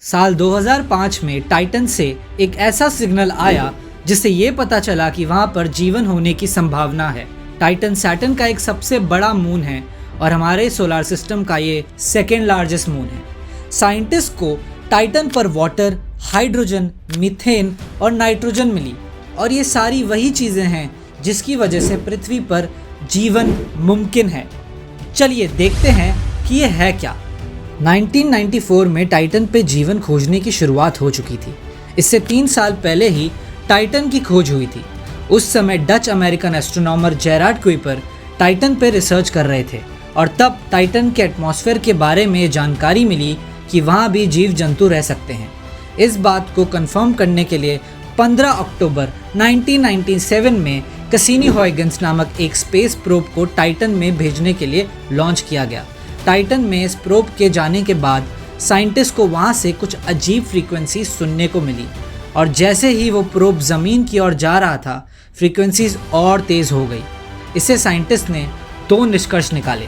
साल 2005 में टाइटन से एक ऐसा सिग्नल आया जिससे ये पता चला कि वहाँ पर जीवन होने की संभावना है। टाइटन सैटर्न का एक सबसे बड़ा मून है और हमारे सोलर सिस्टम का ये सेकेंड लार्जेस्ट मून है। साइंटिस्ट को टाइटन पर वाटर, हाइड्रोजन, मीथेन और नाइट्रोजन मिली और ये सारी वही चीज़ें हैं जिसकी वजह से पृथ्वी पर जीवन मुमकिन है। चलिए देखते हैं कि ये है क्या। 1994 में टाइटन पे जीवन खोजने की शुरुआत हो चुकी थी। इससे 3 साल पहले ही टाइटन की खोज हुई थी। उस समय Dutch American astronomer Gerard Kuiper Titan पे रिसर्च कर रहे थे और तब टाइटन के एटमॉस्फेयर के बारे में जानकारी मिली कि वहाँ भी जीव जंतु रह सकते हैं। इस बात को कंफर्म करने के लिए 15 अक्टूबर 1997 में कैसिनी-हुयगेन्स नामक एक स्पेस प्रोब को टाइटन में भेजने के लिए लॉन्च किया गया। टाइटन में इस प्रोब के जाने के बाद साइंटिस्ट को वहाँ से कुछ अजीब फ्रीक्वेंसी सुनने को मिली और जैसे ही वो प्रोब ज़मीन की ओर जा रहा था, फ्रीक्वेंसीज और तेज़ हो गई। इससे साइंटिस्ट ने 2 निष्कर्ष निकाले।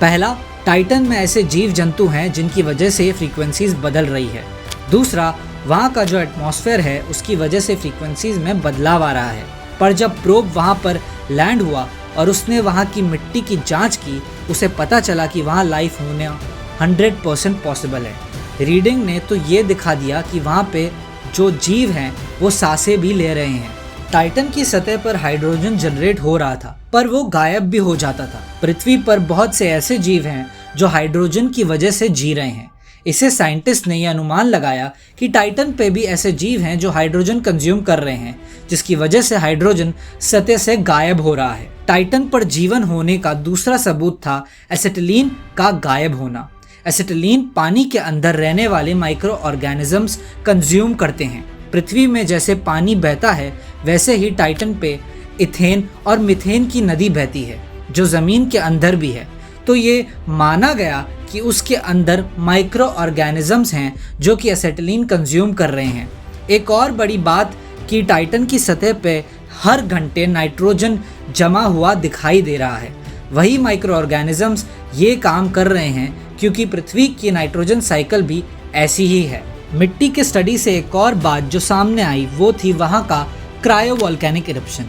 पहला, टाइटन में ऐसे जीव जंतु हैं जिनकी वजह से फ्रीक्वेंसीज बदल रही है। दूसरा, वहाँ का जो एटमॉस्फेयर है उसकी वजह से फ्रीक्वेंसीज में बदलाव आ रहा है। पर जब प्रोब वहाँ पर लैंड हुआ और उसने वहाँ की मिट्टी की जांच की, उसे पता चला कि वहाँ लाइफ होना 100% पॉसिबल है। रीडिंग ने तो ये दिखा दिया कि वहाँ पे जो जीव हैं वो सांसें भी ले रहे हैं। टाइटन की सतह पर हाइड्रोजन जनरेट हो रहा था पर वो गायब भी हो जाता था। पृथ्वी पर बहुत से ऐसे जीव हैं जो हाइड्रोजन की वजह से जी रहे हैं। इसे साइंटिस्ट ने यह अनुमान लगाया कि टाइटन पे भी ऐसे जीव हैं जो हाइड्रोजन कंज्यूम कर रहे हैं, जिसकी वजह से हाइड्रोजन सतह से गायब हो रहा है। टाइटन पर जीवन होने का दूसरा सबूत था एसिटिलीन का गायब होना। एसिटिलीन पानी के अंदर रहने वाले माइक्रो ऑर्गेनिजम्स कंज्यूम करते हैं। पृथ्वी में जैसे पानी बहता है वैसे ही टाइटन पे इथेन और मीथेन की नदी बहती है जो ज़मीन के अंदर भी है। तो ये माना गया कि उसके अंदर माइक्रो ऑर्गेनिजम्स हैं जो कि एसिटिलीन कंज्यूम कर रहे हैं। एक और बड़ी बात कि टाइटन की सतह पे हर घंटे नाइट्रोजन जमा हुआ दिखाई दे रहा है। वही माइक्रो ऑर्गेनिजम्स ये काम कर रहे हैं क्योंकि पृथ्वी की नाइट्रोजन साइकिल भी ऐसी ही है। मिट्टी के स्टडी से एक और बात जो सामने आई वो थी वहाँ का क्रायोवोल्केनिक इरप्शन।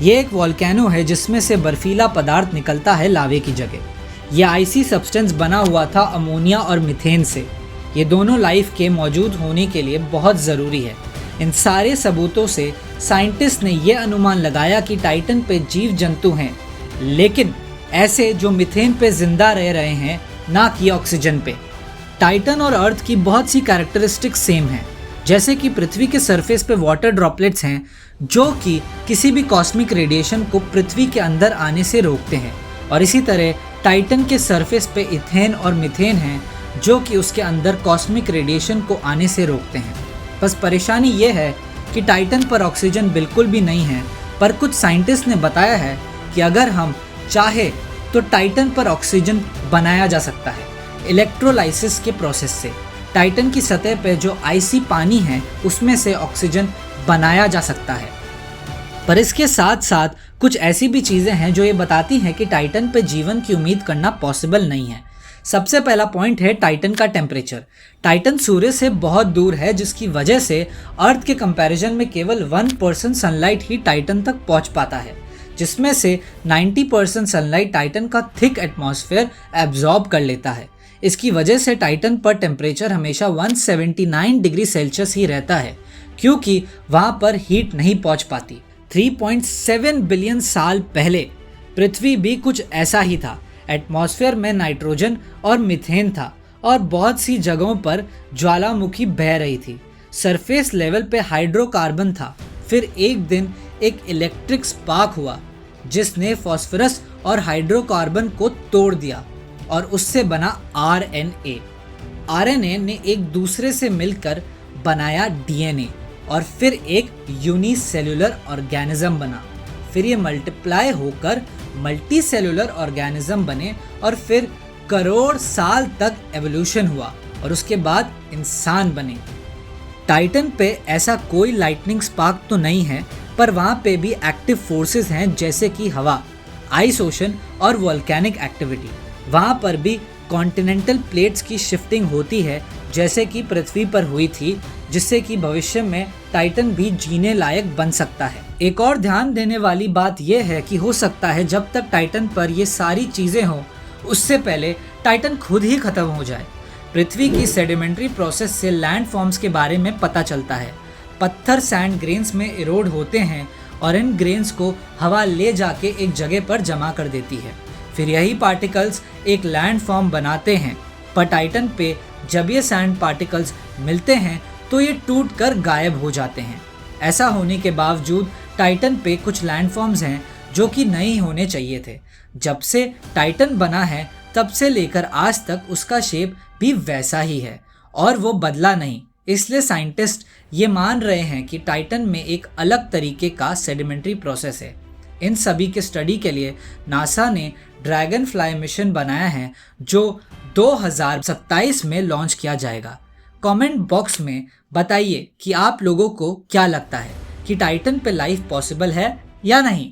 ये एक वोल्केनो है जिसमें से बर्फीला पदार्थ निकलता है लावे की जगह। यह आइसी सब्सटेंस बना हुआ था अमोनिया और मीथेन से। ये दोनों लाइफ के मौजूद होने के लिए बहुत ज़रूरी है। इन सारे सबूतों से साइंटिस्ट ने यह अनुमान लगाया कि टाइटन पे जीव जंतु हैं, लेकिन ऐसे जो मीथेन पे जिंदा रह रहे हैं, ना कि ऑक्सीजन पे। टाइटन और अर्थ की बहुत सी कैरेक्टरिस्टिक्स सेम हैं, जैसे कि पृथ्वी के सरफेस पे वाटर ड्रॉपलेट्स हैं जो कि किसी भी कॉस्मिक रेडिएशन को पृथ्वी के अंदर आने से रोकते हैं, और इसी तरह टाइटन के सरफेस पे इथेन और मीथेन हैं जो कि उसके अंदर कॉस्मिक रेडिएशन को आने से रोकते हैं। बस परेशानी ये है कि टाइटन पर ऑक्सीजन बिल्कुल भी नहीं है, पर कुछ साइंटिस्ट ने बताया है कि अगर हम चाहे तो टाइटन पर ऑक्सीजन बनाया जा सकता है इलेक्ट्रोलाइसिस के प्रोसेस से। टाइटन की सतह पर जो आइसी पानी है उसमें से ऑक्सीजन बनाया जा सकता है। पर इसके साथ साथ कुछ ऐसी भी चीज़ें हैं जो ये बताती हैं कि टाइटन पे जीवन की उम्मीद करना पॉसिबल नहीं है। सबसे पहला पॉइंट है टाइटन का टेम्परेचर। टाइटन सूर्य से बहुत दूर है, जिसकी वजह से अर्थ के कंपैरिजन में केवल 1% सनलाइट ही टाइटन तक पहुंच पाता है, जिसमें से 90% सनलाइट टाइटन का थिक एटमॉस्फेयर एब्जॉर्ब कर लेता है। इसकी वजह से टाइटन पर टेम्परेचर हमेशा 179 डिग्री सेल्सियस ही रहता है, क्योंकि वहाँ पर हीट नहीं पहुँच पाती। 3.7 बिलियन साल पहले पृथ्वी भी कुछ ऐसा ही था। एटमॉस्फेयर में नाइट्रोजन और मीथेन था और बहुत सी जगहों पर ज्वालामुखी बह रही थी। सरफेस लेवल पे हाइड्रोकार्बन था। फिर एक दिन एक इलेक्ट्रिक स्पार्क हुआ जिसने फास्फोरस और हाइड्रोकार्बन को तोड़ दिया और उससे बना आरएनए। आरएनए ने एक दूसरे से मिलकर बनाया डीएनए और फिर एक यूनिसेल्युलर ऑर्गेनिज्म बना। फिर ये मल्टीप्लाई होकर मल्टी सेल्युलर ऑर्गेनिज्म बने और फिर करोड़ साल तक एवोल्यूशन हुआ और उसके बाद इंसान बने। टाइटन पे ऐसा कोई लाइटनिंग स्पार्क तो नहीं है, पर वहाँ पे भी एक्टिव फोर्सेस हैं जैसे कि हवा, आइस ओशन और वोल्केनिक एक्टिविटी। वहाँ पर भी कॉन्टिनेंटल प्लेट्स की शिफ्टिंग होती है जैसे कि पृथ्वी पर हुई थी, जिससे कि भविष्य में टाइटन भी जीने लायक बन सकता है। एक और ध्यान देने वाली बात यह है कि हो सकता है जब तक टाइटन पर ये सारी चीजें हों उससे पहले टाइटन खुद ही खत्म हो जाए। पृथ्वी की सेडिमेंट्री प्रोसेस से लैंडफॉर्म्स के बारे में पता चलता है। पत्थर सैंड ग्रेन्स में इरोड होते हैं और इन ग्रेन्स को हवा ले जाके एक जगह पर जमा कर देती है। फिर यही पार्टिकल्स एक लैंडफॉर्म बनाते हैं। पर टाइटन पे जब ये सैंड पार्टिकल्स मिलते हैं तो ये टूटकर गायब हो जाते हैं। ऐसा होने के बावजूद टाइटन पे कुछ लैंडफॉर्म्स हैं जो कि नहीं होने चाहिए थे। जब से टाइटन बना है तब से लेकर आज तक उसका शेप भी वैसा ही है और वो बदला नहीं। इसलिए साइंटिस्ट ये मान रहे हैं कि टाइटन में एक अलग तरीके का सेडिमेंट्री प्रोसेस है। इन सभी के स्टडी के लिए नासा ने ड्रैगन फ्लाई मिशन बनाया है जो 2027 में लॉन्च किया जाएगा। कमेंट बॉक्स में बताइए कि आप लोगों को क्या लगता है कि टाइटन पे लाइफ पॉसिबल है या नहीं।